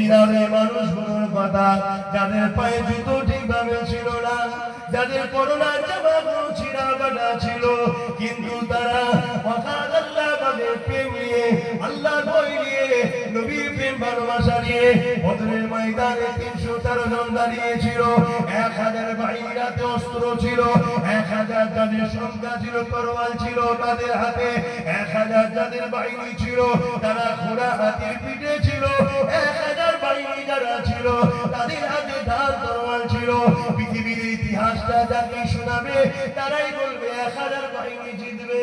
মদিনার মানুষগুলোর কথা, যাদের পায়ে জুতো ঠিকভাবে ছিল না, যাদের করোনা জামাগুলো ছিঁড়া কাটা ছিল, কিন্তু তারা অগাধ আল্লাহ পাকের প্রেম নিয়ে, আল্লাহর ভয় নিয়ে, নবীর প্রেম ভালোবাসা নিয়ে বদরের ময়দানে 313 জন দাঁড়িয়েছিল। 1000 বাহিনীর হাতে অস্ত্র ছিল, 1000 যাদের সংখ্যা ছিল, তরোয়াল ছিল তাদের হাতে, 1000 যাদের বাহিনী ছিল তারা ঘোড়া হাতির পিঠে ছিল, 1000 বাহিনী যারা ছিল তাদের হাতে ঢাল তরোয়াল ছিল। পৃথিবীর ইতিহাসটা যাকে শোনাবে তারাই বলবে 1000 বাহিনী জিতবে।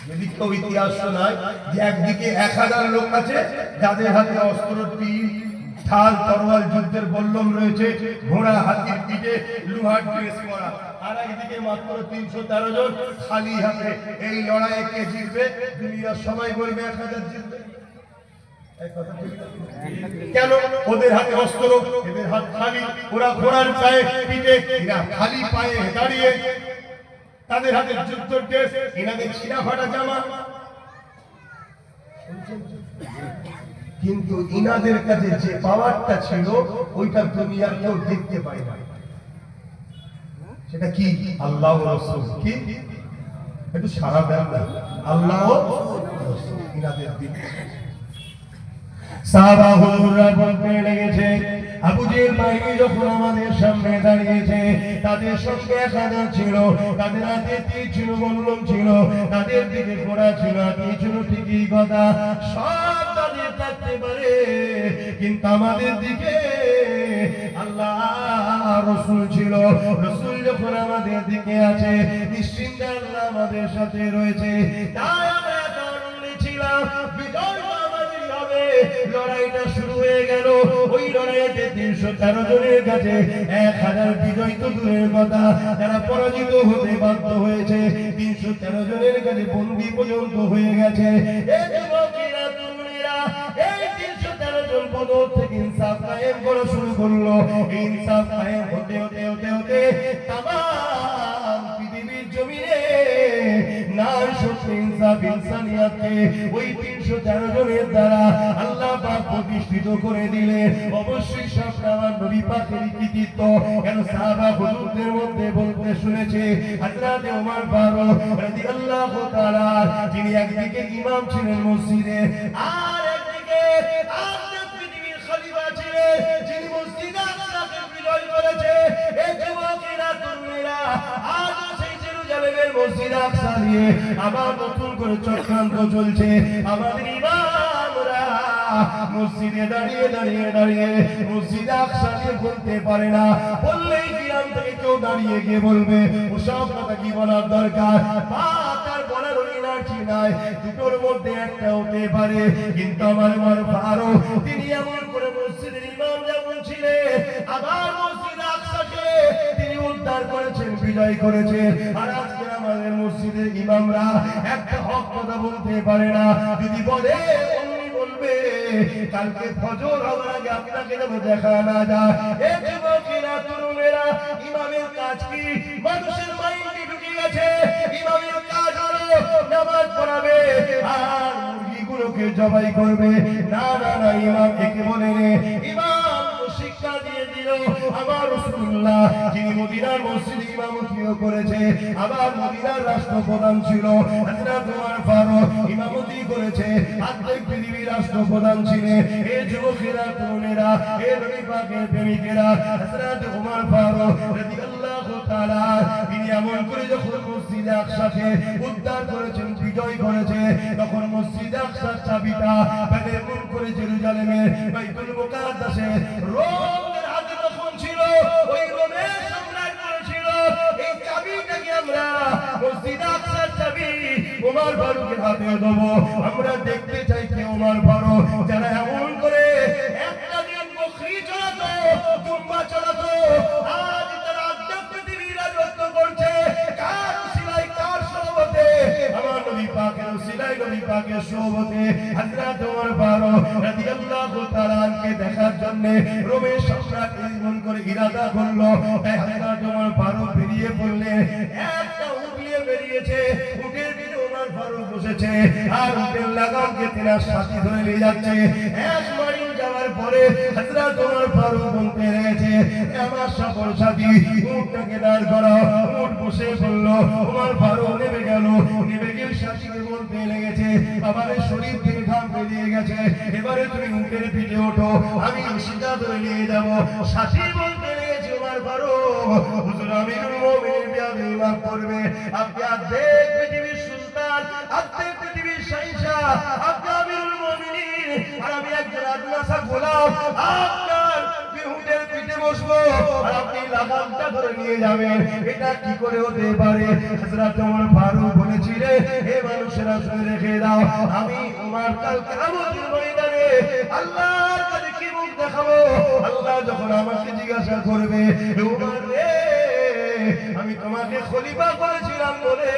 যদি কেউ ইতিহাস শোনায় যে একদিকে 1000 লোক আছে যাদের হাতে অস্ত্র, তীর, ঢাল, তরোয়াল, যুদ্ধের বল্লম রয়েছে, ঘোড়া হাতির পিঠে, লোহার ড্রেস পরা, আর একদিকে মাত্র 313 জন খালি হাতে, এই লড়াইয়ে কে জিতবে? দুনিয়ার সবাই বলবে 1000 জিতবে। কেন? ওদের হাতে অস্ত্র, এদের হাত খালি, ওরা ঘোড়ার পায়ে পিঠে, এরা খালি পায়ে দাঁড়িয়ে, তাদের হাতে যুদ্ধ ড্রেস, এনাদের ছিঁড়া ফাটা জামা। কিন্তু ইনাদের কাছে যে পাওয়ারটা ছিল ওইটা দুনিয়ার কেউ দেখতে পায় না। সেটা কি? আল্লাহ ও রাসূল। কি একটু সারা দেন না, আল্লাহ ও রাসূল ইনাদের দিন। সাহাবা হুজুররা বলতে লেগেছে, আবু জেহেল বাহিনী যখন আমাদের সামনে দাঁড়িয়েছে, তাদের সঙ্গে 1000 ছিল, তাদের হাতে তীর ছিল, বল্লম ছিল, তাদের দিকে ঘোড়া ছিল, হাতি ছিল, ঠিকই কথা, সব তাদের থাকতে পারে, কিন্তু আমাদের দিকে আল্লাহ রাসূল ছিল। রাসূল যখন আমাদের দিকে আছে, নিশ্চিন্তে আল্লাহ আমাদের সাথে রয়েছে, তাই আমরা আনন্দে ছিলাম। বিজয় লড়াইটা শুরু হয়ে গেল। ওই লড়াইতে 313 জনের কাছে 1000 বিজয় তো দূরের কথা, যারা পরাজিত হতে বাধ্য হয়েছে 313 জনের কাছে বন্দী পর্যন্ত হয়ে গেছে। এই যুবকেরা, তরুণেরা, এই 313 জন বদর থেকে ইনসাফ কায়েম করা শুরু করলো। ইনসাফ কায়েম হতে হতে হতে হতে তামাম পৃথিবীর জমিনে নার সত্য ইনসাফ ইনসানিয়াতকে ওই 313 জনের দ্বারা আল্লাহ পাক প্রতিষ্ঠিত করে দিলেন। অবশ্যই সব আমার নবী পাকের কৃতিত্ব। কেন সাহাবা হুজুরদের মধ্যে বলতে শুনেছে হযরত ওমর ফারুক রাদিয়াল্লাহু তাআলা, যিনি একদিকে ইমাম ছিলেন মসজিদে, আর একদিকে আরেক পৃথিবীর খলিফা ছিলেন, যিনি মসজিদ আকসাকে বিজয় করেছে। এই যুবকেরা, তরুণেরা, আজ সেই জেরুজালেমের মসজিদ আকসা নিয়ে আবার নতুন করে চক্রান্ত চলছে। আমাদের ইমামরা মসজিদে দাঁড়িয়ে দাঁড়িয়ে দাঁড়িয়ে মসজিদ আকসা নিয়ে বলতে পারে না, বললেই গ্রাম থেকে কেউ দাঁড়িয়ে গিয়ে বলবে ওসব কথা কি বলার দরকার, বা তার বলার এনার্জি নাই, দুটোর মধ্যে একটা হতে পারে। কিন্তু আমার ওমর ফারুক তিনি এমন করে মসজিদের ইমাম যেমন ছিলেন, আবার মসজিদ আকসাকে তিনি উদ্ধার করেছেন, বিজয় করেছেন। আর আজকে আমাদের মসজিদের ইমামরা একটা হক কথা বলতে পারে না, যদি বলে বলবে কালকে ফজর হওয়ার আগে আপনাকে যেন দেখা না যায়। এই যুবকেরা, তরুণেরা, ইমামের কাজ কি? মানুষের মাইন্ডে ঢুকে গেছে ইমামের কাজ হলো নামাজ পড়াবে আর মুরগিগুলোকে জবাই করবে। না না না, ইমাম একে বলে রে, ইমাম শিক্ষা দিয়ে দিল আমার রাসূলুল্লাহ, যিনি মদিনার মসজিদে ইমামতিও করেছে, আবার মদিনার রাষ্ট্রপ্রধান ছিল হযরত ওমর ফারুক, ইমামতি করেছে, আর্ধেক পৃথিবীর রাষ্ট্রপ্রধান ছিলেন। এই যুবকেরা, তরুণেরা, এই নবী পাকের প্রেমিকেরা, হযরত ওমর ফারুক রাদিয়াল্লাহু তাআলা তিনি এমন করে যখন মসজিদ আকসাকে উদ্ধার করেছেন, বিজয় করেছে, তখন মসজিদ আকসার চাবিটা তাদের মন করে জেরুজালেমের বাইতুল মুকাদ্দাসে রোমের হাতে তখন ছিল, ওই রোমের সম্রাট করেছিল। এই চাবিটাকে আমরা মসজিদ আকসার চাবি ওমর ফারুকের হাতে দেবো। আমরা দেখতে চাই কে ওমর ফারুক, যারা এমন করে একটা দিন বকরি চড়াতো, দুম্বা চড়াতো, আজ তারা আধ্যাত্মিক পৃথিবীর রাজত্ব করছে। কার সিলাই, কার সোহবতে? আমার নবী পাকের সিলাই, নবী পাকের সোহবতে হযরত ওমর ফারুক রাদিয়াল্লাহু তাআলা কে দেখার জন্য রোমের সম্রাট এমন করে ইরাদা করলো। তাই হযরত ওমর ফারুক বেরিয়ে পড়লেন, একটা উট নিয়ে বেরিয়েছে, উটের পিঠে ওমর ওমর ফারুক বসেছে আর উটের লাগামকে তেনার সাথী ধরে নিয়ে যাচ্ছে। এক মাইল যাওয়ার পরে হযরত ওমর ফারুক বলতে রয়েছে, আমার সকল সাথী উটটাকে দাঁড় করাও। উট বসে বলল, ওমর ফারুক নেমে গেল। নেমে গিয়ে সাথীকে বলতে লেগেছে, আমার শরীর থেকে ঘাম বেরিয়ে গেছে, এবারে তুমি উটের পিঠে ওঠো, আমি সিধা ধরে নিয়ে যাব। সাথী বলতে লেগেছে, ওমর ফারুক হুজুর আমিরুল মুমিনিন বিয়াদবি মাফ করবে, আপনি অর্ধেক পৃথিবীর সুলতান, অর্ধেক পৃথিবীর শাহজাহান, আপনি আমিরুল মুমিনিন আর আমি একজন আদিবাসী গোলাম, আপনার উটের পিঠে বসবো আর আপনি লাগামটা ধরে নিয়ে যাবেন, এটা কি করে হতে পারে? হযরত ওমর ফারুক বলেছিলেন, হে মানুষেরা শুনে রেখে দাও, আমি ওমর কাল কিয়ামতের ময়দানে আল্লাহর কাছে কি মুখ দেখাবো? আল্লাহ যখন আমাকে জিজ্ঞাসা করবে, ওমর রে আমি তোমাকে খলিফা করেছিলাম বলে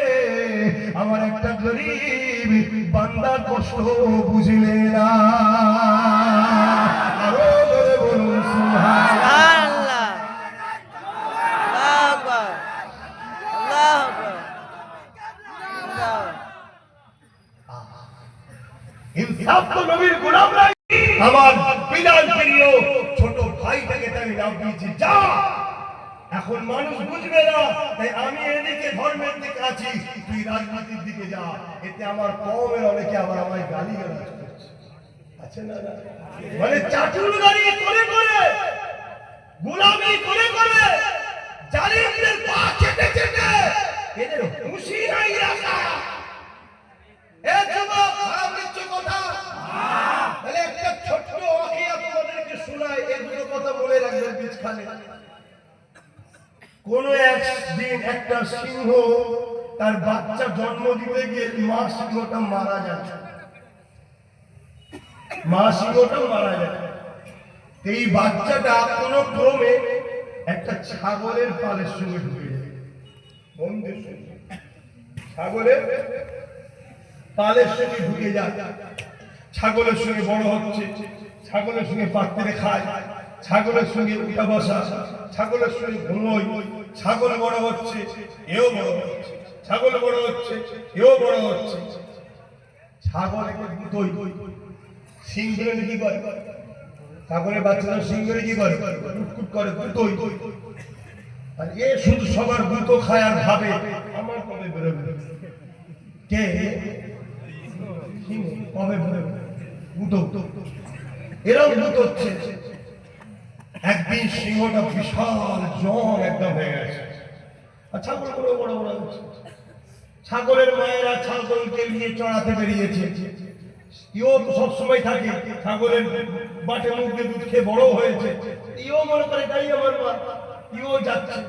আমার একটা গরীব বান্দার কষ্ট বুঝলে না। আরো জোরে বলুন সুবহানাল্লাহ। আল্লাহু আকবার, আল্লাহু আকবার। ইনসাফ তো নবীর গোলামরা। আমার বিলাল প্রিয় ছোট ভাইটাকে তাই নাম দিয়েছি, যা। এখন মানুষ বুঝবে না, তাই আমি এদিকে ধর্মের দিকে আছি, তুই রাজনীতির দিকে যা। এতে আমার কওমের অনেকে আবার আমায় গালিগালাজ করছে, আছে না? মানে চাটুলগাড়ি করে করে, গোলামি করে করে, জালিমদের পা চেটে চেটে এদের খুশি নাই রাখা। এ যুবক, খারাপ নিচ্ছ কথা? তাহলে একটা ছোট্ট ওয়াকিয়া তোমাদেরকে শোনাই, এগুলো কথা মনে রাখবেন বিছখানে। কোন একদিন একটা সিংহ তার বাচ্চা জন্ম দিতে গিয়ে মা সিংহটা মারা যায়। মা সিংহটা মারা যায়। এই বাচ্চাটা কোনো ক্রমে একটা ছাগলের পালের সঙ্গে ঢুকে যায়। বন্ধুর সঙ্গে ছাগলের পালের সঙ্গে ঢুকে যায়। ছাগলের সঙ্গে বড় হচ্ছে, ছাগলের সঙ্গে পাত্রে খায়, ছাগলের সঙ্গে উঠা বসা, ছাগলের সঙ্গে ঘুমোয়। ছাগল বড় হচ্ছে, এও বড় হচ্ছে, ছাগল বড় হচ্ছে, এও বড় হচ্ছে। ছাগল একটা দুটোই সিংহে কি করে? ছাগলের বাচ্চারা সিংহে কি করে? কুটকুট করে, দুটোই। আর এ শুধু সবার দুটো খায় আর ভাবে আমার কবে বেরোবে, কে কবে বেরোবে, দুটো। এরকম দুটো হচ্ছে। একদিন সিংহটা বিশাল জন একদম হয়ে গেছে, আর ছাগলগুলো বড় বড় হচ্ছে। ছাগলের মায়েরা ছাগলকে নিয়ে চড়াতে বেরিয়েছে। ইও তো সবসময় থাকে, ছাগলের বাটে মুখ দিয়ে দুধ খেয়ে বড় হয়েছে। ইও মনে করে তাই আমার মা, ইও যাচ্ছে।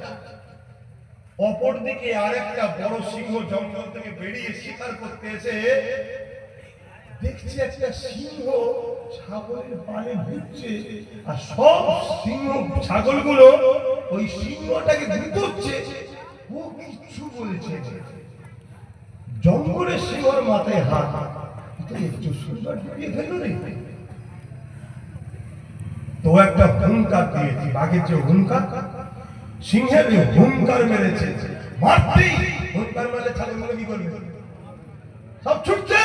অপরদিকে আরেকটা বড় সিংহ জঙ্গল থেকে বেরিয়ে শিকার করতে এসে দেখছি একটা সিংহ ছাগলের পালে ঘুরছে, আর সব সিংহ ছাগলগুলো ওই সিংহটাকে ধুতচ্ছে। ও কিচ্ছু বলেছে। জঙ্গলের সিংহর মাথায় হাত, একটু সুন্দর ঢুকিয়ে ফেলল রে। তো একটা হুঙ্কার দিয়েছে, বাঘের যে হুঙ্কার, সিংহের হুঙ্কার মেরেছে। মারতেই হুঙ্কার মারলে ছাগলগুলো কি করবে? সব ছুটছে।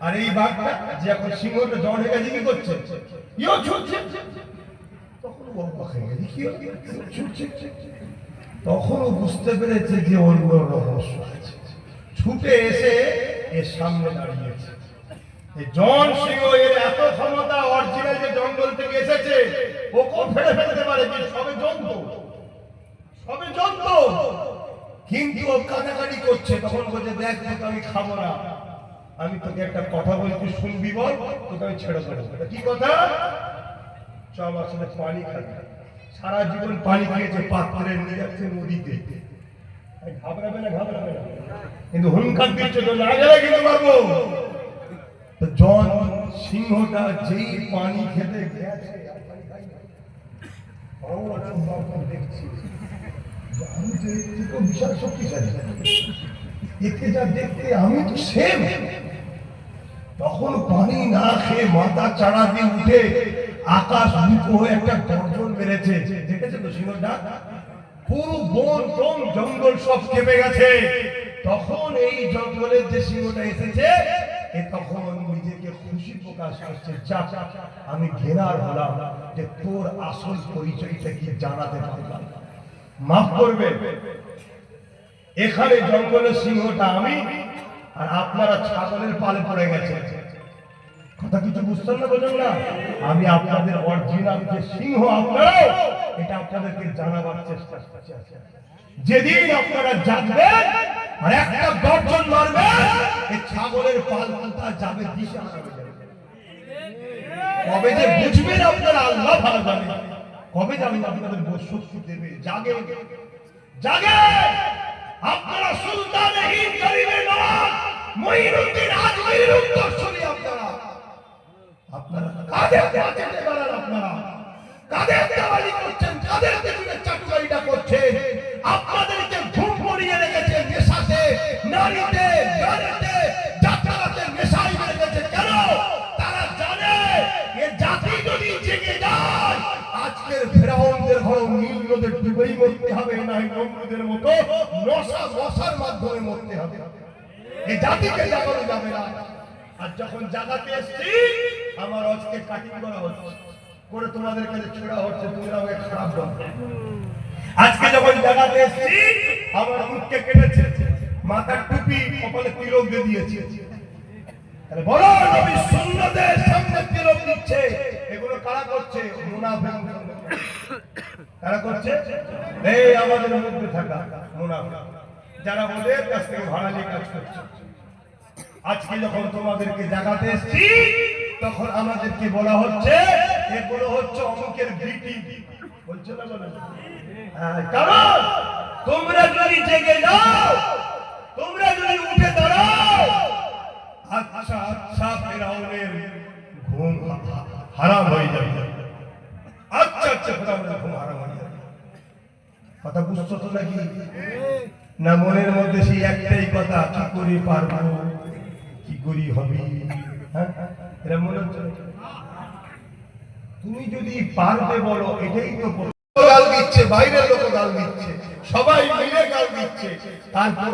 আর এই বাঘটা যে এখন সিংহটা জ্বর হয়ে গেছে, কি করছে? ইও ছুটছে। তখন তখনও বুঝতে পেরেছে যে অন্য রহস্য আছে। ছুটে এসে এর সামনে দাঁড়িয়েছে। জন সিংহ এর এত ক্ষমতা, অরিজিনাল যে জঙ্গল থেকে এসেছে ওকে ফেলে ফেলতে পারে, সবে জন্তু, সবে জন্তু। কিন্তু ও কাটাকাটি করছে। তখন বলছে, দেখ তোকে আমি খাবো না, আমি তোকে একটা কথা বলছি, শুনবি বল, তোকে আমি ছেড়ে দেবো। কি কথা? চ আমার সাথে পানি খাবি। সারা জীবন পানি খেয়েছে, পাত্রে নিয়ে যাচ্ছে নদীতে। ঘাবড়াবে না, ঘাবড়াবে না, কিন্তু হুঙ্কার দিচ্ছে তো না গেলে কিন্তু পারবো। তো জন সিংহটা যেই পানি খেতে গেছে, দেখছি আমি তো বিশাল শক্তিশালী, একে যা দেখতে আমি তো সেম। তখন পানি না খেয়ে মাথা চাড়া দিয়ে উঠে আকাশ বুকো হয়ে একটা গর্জন বেড়েছে। দেখেছে তো সিংহটা? পুরো বন টন জঙ্গল সব কেঁপে গেছে। তখন এই জঙ্গলের যে সিংহটা এসেছে এ তখন নিজেকে খুশি প্রকাশ করছে, যা আমি ঘেরার হলাম যে তোর আসল পরিচয়টা কি জানাতে পারলাম, মাফ করবে। এখানে জঙ্গলের সিংহটা আমি, আর আপনারা ছাগলের পালে পড়ে গেছে। কথা কিছু বুঝতেন না, বোঝেন না? আমি আপনাদের অরিজিনাল যে সিংহ আপনারাও, এটা আপনাদেরকে জানাবার চেষ্টা করছি। যেদিন আপনারা জানবেন আর একটা গর্জন মারবেন, এই ছাগলের পালটা যাবে দিশা হারাবে। কবে যে বুঝবেন আপনারা আল্লাহ ভালো জানেন, কবে জানবেন আপনাদের শক্তি দেবে। জাগে জাগে আপনারা, সুলতান হিন্দ গরিবের নওয়াজ মঈনুদ্দিন আজমিরের উত্তরসূরি আপনারা। আপনারা কাদের পাচেতে বেড়ান, আপনারা কাদের দেওয়ালি করছেন, কাদের পেছনে চাটুকারিটা করছেন। আপনাদেরকে ঘুম পড়িয়ে রেখেছে নেশাতে, নারীতে, গানেতে, যাত্রাতে নেশায় রেখেছে। কেন? তারা জানে এ জাতি যদি জেগে যায়, আজকের ফেরাউনদের হলো নীল নদের ডুবেই মরতে হবে, নাই নমরুদের মতো মশার মাধ্যমে মরতে হবে। এই জাতিকে জাগানো যাবে না। আর যখন জাগাতে এসছি, আমার আজকে কাটিং করা হচ্ছে, করে তোমাদের কাছে ছোড়া হচ্ছে, তোমরা ওকে খারাপ বলো। আজকে যখন জাগাতে এসছি, আমার মুখকে কেটেছে, মাথার টুপি কপালে তিলক দিয়ে দিয়েছে। তাহলে বলো, নবী সুন্নতের সামনে তিলক দিচ্ছে, এগুলো কারা করছে? মুনাফিক। কারা করছে? এই আমাদের মধ্যে থাকা মুনাফিক, যারা ওদের কাছ থেকে ভাড়া নিয়ে কাজ করছে। আজকে যখন তোমাদেরকে জাগাতে এসেছি, তখন আমাদেরকে বলা হচ্ছে এগুলো হচ্ছে অমুকের বিটি, বলছে না? বলে কারণ তোমরা যদি জেগে যাও, তোমরা যদি উঠে দাঁড়াও, আচ্ছা আচ্ছা ফেরাউনের ঘুম হারাম হয়ে যাবে। আচ্ছা আচ্ছা ফেরাউনের ঘুম হারাম হয়ে যাবে। কথা বুঝছো তো নাকি? না মনের মধ্যে সেই একটাই কথা, কি করে পারবো, কি করি হবে? এরা মনে হচ্ছে তুমি যদি পারবে বলো, এটাই তো গাল দিচ্ছে, বাইরের লোক গাল দিচ্ছে, সবাই মিলে গাল দিচ্ছে, তারপর